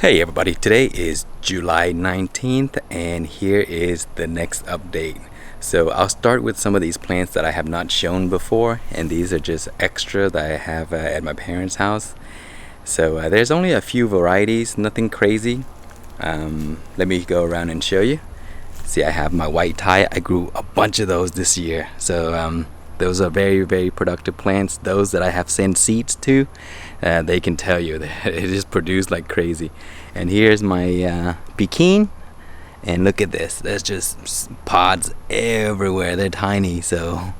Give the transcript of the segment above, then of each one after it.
Hey everybody, today is July 19th and here is the next update. So I'll start with some of these plants that I have not shown before, and these are just extra that I have at my parents' house. So there's only a few varieties, nothing crazy. Let me go around and show you. See, I have my white tie. I grew a bunch of those this year. So those are very productive plants. Those that I have sent seeds to, they can tell you that it just produced like crazy. And here's my Pekin. And look at this. There's just pods everywhere. They're tiny. So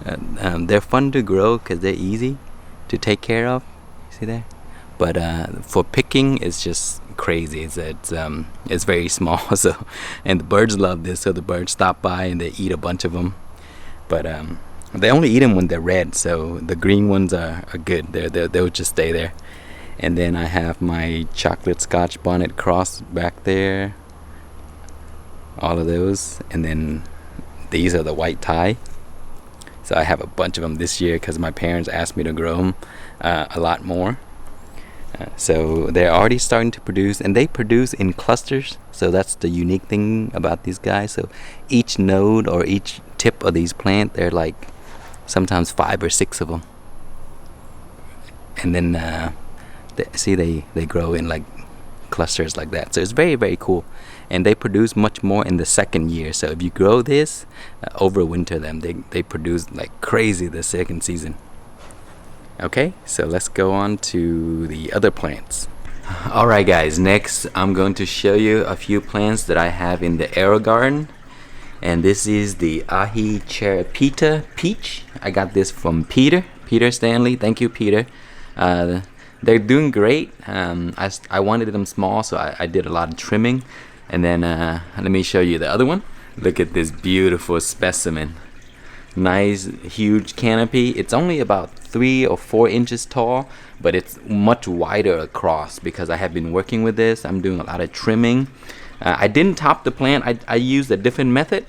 they're fun to grow because they're easy to take care of. See there? But for picking, it's just crazy. It's very small. So, and the birds love this. So the birds stop by and they eat a bunch of them. But they only eat them when they're red. So the green ones are good. They'll just stay there. And then I have my chocolate Scotch Bonnet cross back there. All of those. And then these are the white tie. So I have a bunch of them this year because my parents asked me to grow them a lot more. So they're already starting to produce, and they produce in clusters. So that's the unique thing about these guys. So each node or each tip of these plants, they're like sometimes 5 or 6 of them. And then they grow in like clusters like that. So it's very cool. And they produce much more in the second year. So if you grow this, overwinter them, they produce like crazy the second season. Okay, so let's go on to the other plants. Alright guys, next I'm going to show you a few plants that I have in the Aero Garden. And this is the Ahi Cherapita Peach. I got this from Peter Stanley. Thank you, Peter. They're doing great. I wanted them small, so I did a lot of trimming. And then let me show you the other one. Look at this beautiful specimen. Nice huge canopy. It's only about 3 or 4 inches tall, but it's much wider across because I have been working with this. I'm doing a lot of trimming. I didn't top the plant. I used a different method,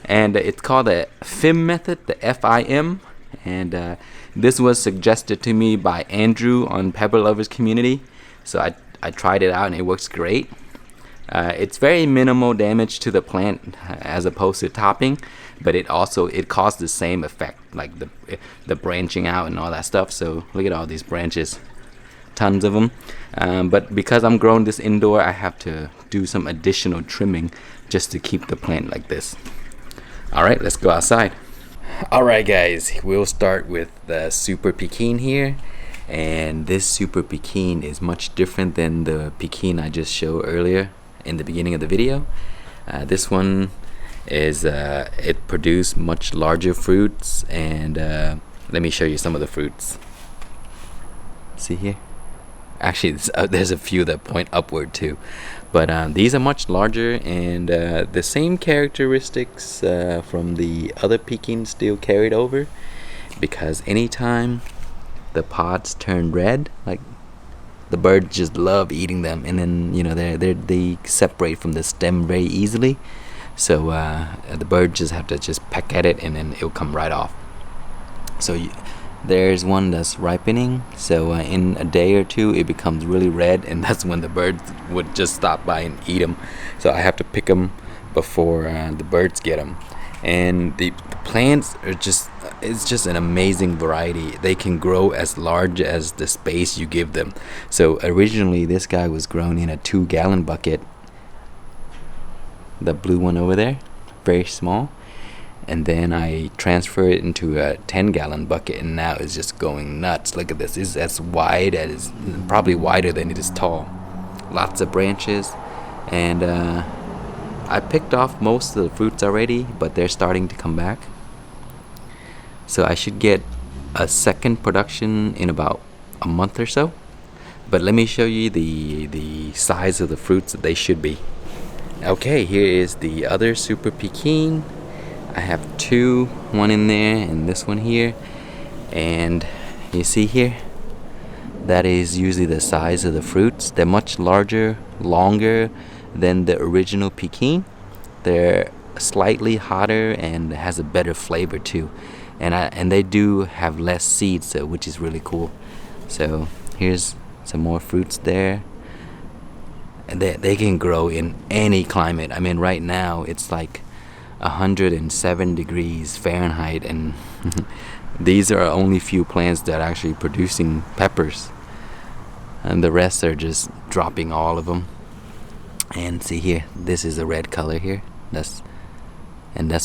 and it's called the FIM method, the FIM. And this was suggested to me by Andrew on Pepper Lovers Community. So I tried it out and it works great. It's very minimal damage to the plant as opposed to topping, but it caused the same effect, like the branching out and all that stuff. So look at all these branches, tons of them. But because I'm growing this indoor, I have to do some additional trimming just to keep the plant like this. Alright, let's go outside. Alright guys, we'll start with the Super Pekin here. And this Super Pekin is much different than the Pekin I just showed earlier in the beginning of the video. This one is it produced much larger fruits, and let me show you some of the fruits. See here? Actually, there's a few that point upward too, but these are much larger, and the same characteristics from the other Pekin still carried over, because anytime the pods turn red, like, the birds just love eating them, and then they separate from the stem very easily. So the birds just have to peck at it, and then it'll come right off. So there's one that's ripening. So in a day or two, it becomes really red, and that's when the birds would just stop by and eat them. So I have to pick them before the birds get them. And the plants are it's just an amazing variety. They can grow as large as the space you give them. So originally this guy was grown in a 2-gallon bucket, the blue one over there, very small, and then I transferred it into a 10-gallon bucket, and now it's just going nuts. Look at this. It's as wide as, probably wider than it is tall. Lots of branches, and I picked off most of the fruits already, but they're starting to come back. So I should get a second production in about a month or so. But let me show you the size of the fruits that they should be. Okay, here is the other Super Pekin. I have 2, one in there and this one here. And you see here, that is usually the size of the fruits. They're much larger, longer than the original Pekin. They're slightly hotter and has a better flavor too. And they do have less seeds, which is really cool. So here's some more fruits there. And they can grow in any climate. I mean, right now it's like 107 degrees Fahrenheit, and these are only few plants that are actually producing peppers, and the rest are just dropping all of them. And see here, this is a red color here. That's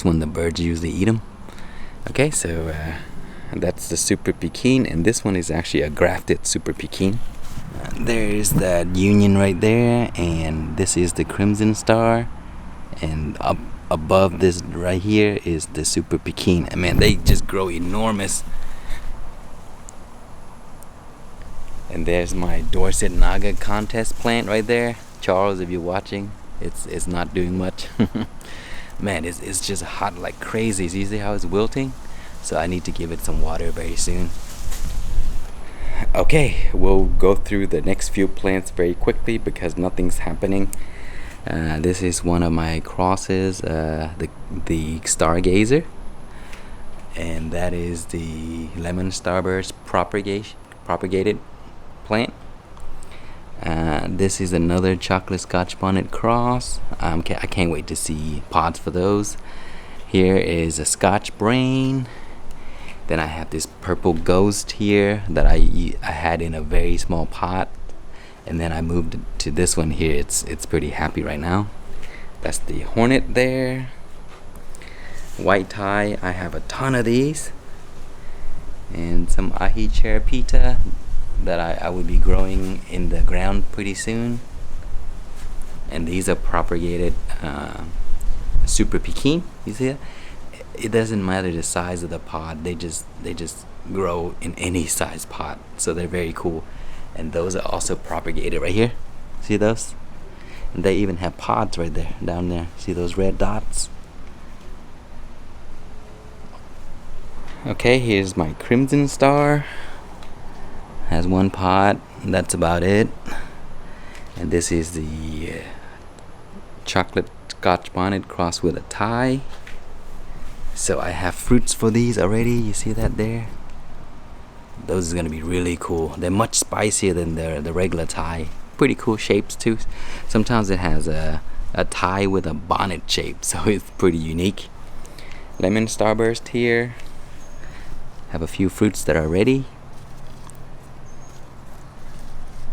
when the birds usually eat them. Okay, so that's the Super Pekin, and this one is actually a grafted Super Pekin. There's that Union right there, and this is the Crimson Star, and up above this right here is the Super Pekin. I mean, they just grow enormous. And there's my Dorset Naga contest plant right there. Charles, if you're watching, it's not doing much. Man, it's just hot like crazy. You see how it's wilting? So I need to give it some water very soon. Okay, we'll go through the next few plants very quickly because nothing's happening. This is one of my crosses, the Stargazer, and that is the lemon Starburst propagated plant. This is another chocolate Scotch bonnet cross. I can't wait to see pods for those. Here is a Scotch brain. Then I have this purple ghost here that I had in a very small pot, and then I moved to this one here. It's pretty happy right now. That's the hornet there. White tie, I have a ton of these, and some ahi cherapita that I will be growing in the ground pretty soon. And these are propagated Super Pekin. You see that? It doesn't matter the size of the pod, they just grow in any size pot, so they're very cool. And those are also propagated right here. See those? And they even have pods right there, down there. See those red dots? Okay, here's my Crimson Star. Has one pod, and that's about it. And this is the chocolate Scotch bonnet crossed with a tie. So I have fruits for these already. You see that there? Those are gonna be really cool. They're much spicier than the regular tie. Pretty cool shapes too. Sometimes it has a tie with a bonnet shape, so it's pretty unique. Lemon Starburst here. Have a few fruits that are ready.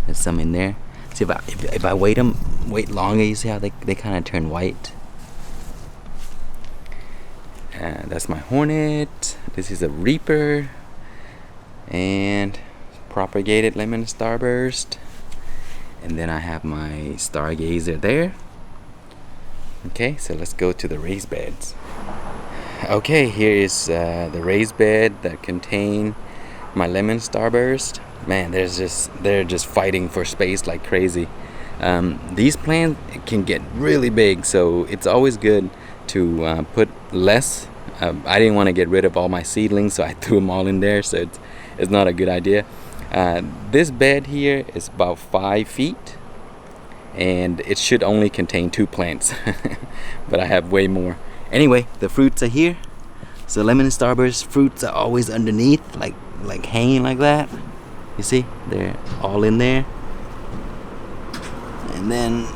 There's some in there. See, if I wait longer, you see how they kind of turn white. That's my hornet. This is a reaper, and propagated lemon Starburst. And then I have my Stargazer there. Okay, so let's go to the raised beds. Okay, here is the raised bed that contain my lemon Starburst. Man, they're just fighting for space like crazy. These plants can get really big, so it's always good to put less. I didn't want to get rid of all my seedlings, so I threw them all in there, so it's not a good idea. This bed here is about 5 feet, and it should only contain 2 plants, but I have way more. Anyway, the fruits are here. So lemon Starburst fruits are always underneath, like hanging like that. You see, they're all in there. And then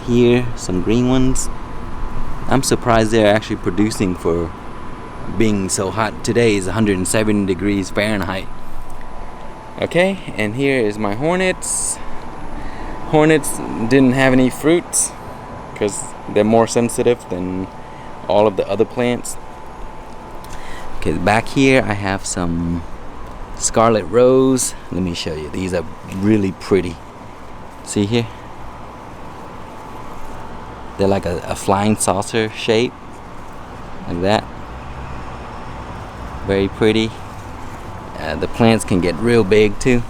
here, some green ones. I'm surprised they're actually producing for being so hot. Today is 107 degrees Fahrenheit. Okay, and here is my hornets. Hornets didn't have any fruits because they're more sensitive than all of the other plants. Okay, back here I have some Scarlet Rose. Let me show you. These are really pretty. See here? They're like a flying saucer shape, like that. Very pretty. The plants can get real big too.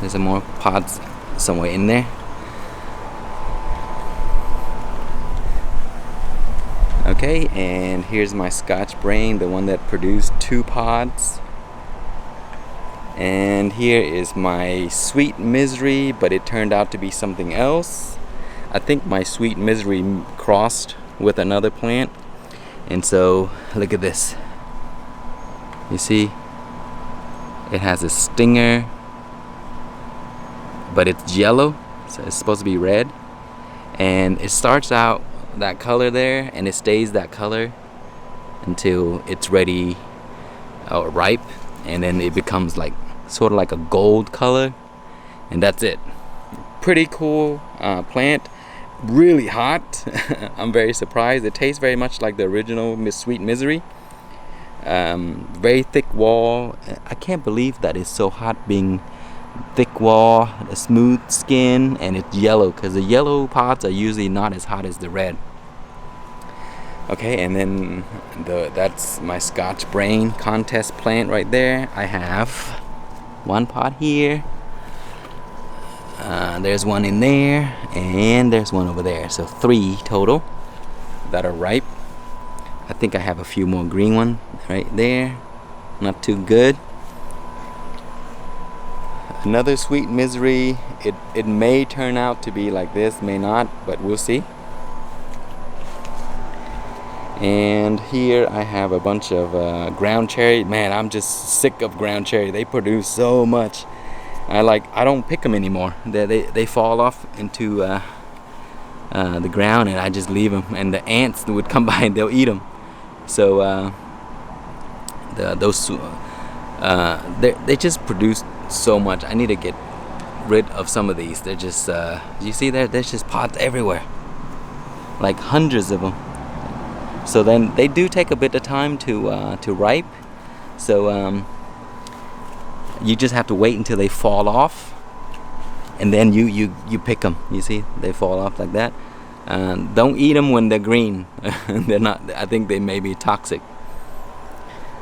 There's some more pods somewhere in there. Okay, and here's my Scotch brain, the one that produced 2 pods. And here is my Sweet Misery, but it turned out to be something else. I think my Sweet Misery crossed with another plant. And so, look at this. You see? It has a stinger, but it's yellow. So it's supposed to be red, and it starts out that color there, and it stays that color until it's ready or ripe, and then it becomes like sort of like a gold color, and that's it. Pretty cool plant. Really hot. I'm very surprised. It tastes very much like the original Miss Sweet Misery. Very thick wall. I can't believe that it's so hot, being thick wall, a smooth skin, and it's yellow, because the yellow pods are usually not as hot as the red. Okay, and then that's my Scotch Brain contest plant right there. I have one pot here, there's one in there, and there's one over there, so 3 total that are ripe. I think I have a few more green ones right there, not too good. Another Sweet Misery. It may turn out to be like this, may not, but we'll see. And here I have a bunch of ground cherry. Man, I'm just sick of ground cherry. They produce so much. I don't pick them anymore. They fall off into the ground, and I just leave them. And the ants would come by and they'll eat them. So they just produce so much. I need to get rid of some of these. They're just you see there's just pods everywhere, like hundreds of them. So then they do take a bit of time to ripe. So you just have to wait until they fall off, and then you pick them. You see, they fall off like that. Don't eat them when they're green. They're not. I think they may be toxic.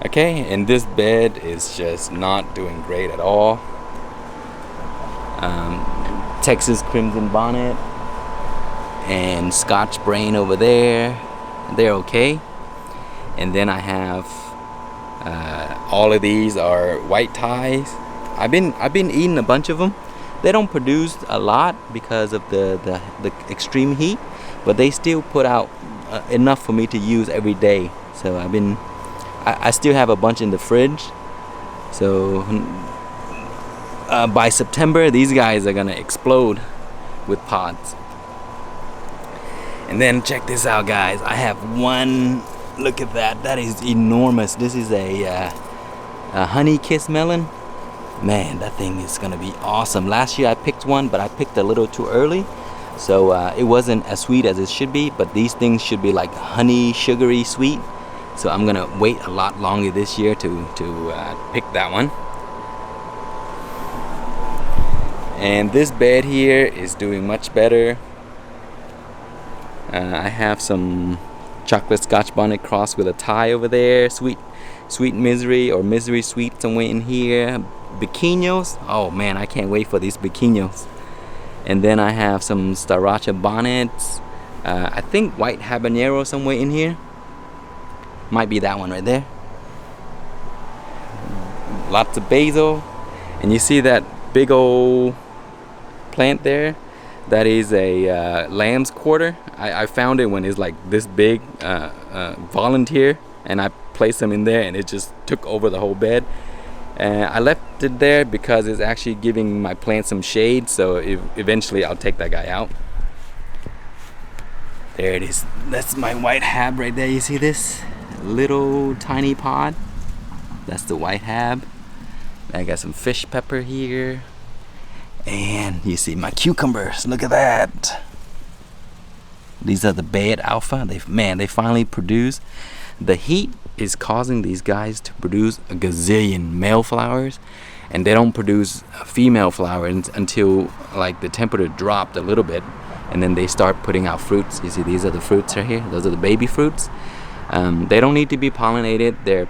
Okay, and this bed is just not doing great at all. Texas Crimson Bonnet and Scotch Brain over there, they're okay. And then I have all of these are white ties. I've been eating a bunch of them. They don't produce a lot because of the extreme heat, but they still put out enough for me to use every day. So I still have a bunch in the fridge. So by September, these guys are gonna explode with pods. And then check this out, guys. I have one. Look at that. That is enormous. This is a honey kiss melon. Man, that thing is gonna be awesome. Last year I picked one, but I picked a little too early, so it wasn't as sweet as it should be. But these things should be like honey, sugary sweet. So I'm gonna wait a lot longer this year to pick that one. And this bed here is doing much better. I have some chocolate Scotch Bonnet crossed with a tie over there. Sweet Misery or Misery Sweet somewhere in here. Biquinos. Oh man, I can't wait for these biquinos. And then I have some Starracha bonnets. I think white habanero somewhere in here. Might be that one right there. Lots of basil. And you see that big old plant there? That is a lamb's quarter. I found it when it's like this big, volunteer, and I placed them in there, and it just took over the whole bed. I left it there because it's actually giving my plant some shade, so eventually I'll take that guy out. There it is. That's my white hab right there. You see this little tiny pod? That's the white hab. I got some fish pepper here. And you see my cucumbers. Look at that. These are the Bed Alpha. They finally produce. The heat is causing these guys to produce a gazillion male flowers, and they don't produce female flowers until like the temperature dropped a little bit, and then they start putting out fruits. You see, these are the fruits right here. Those are the baby fruits. They don't need to be pollinated. They're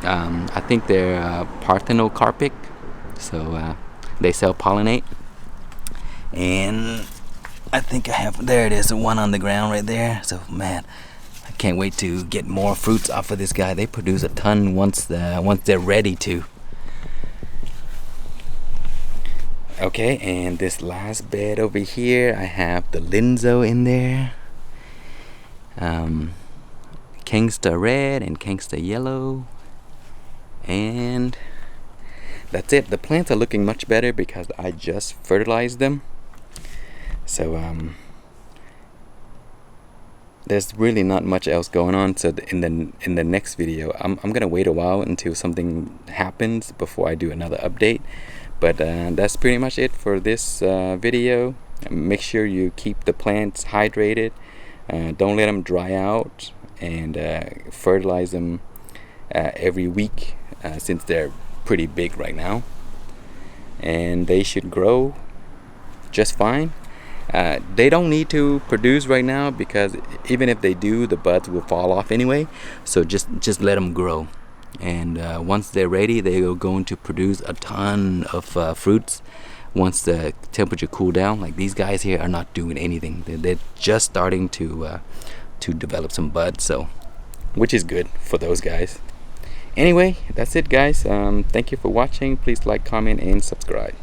I think they're parthenocarpic, so they self-pollinate. And I think I have, there it is, the one on the ground right there. So man, I can't wait to get more fruits off of this guy. They produce a ton once they're ready to. Okay, and this last bed over here, I have the Linzo in there. Gangsta Red and Gangsta Yellow. And that's it. The plants are looking much better because I just fertilized them. So there's really not much else going on. So in the next video, I'm gonna wait a while until something happens before I do another update. But that's pretty much it for this video. Make sure you keep the plants hydrated. Don't let them dry out, and fertilize them every week, since they're pretty big right now, and they should grow just fine. They don't need to produce right now, because even if they do, the buds will fall off anyway. So just let them grow, and once they're ready, they are going to produce a ton of fruits. Once the temperature cool down, like these guys here are not doing anything. They're just starting to develop some buds, so which is good for those guys. Anyway, that's it, guys. Thank you for watching. Please like, comment, and subscribe.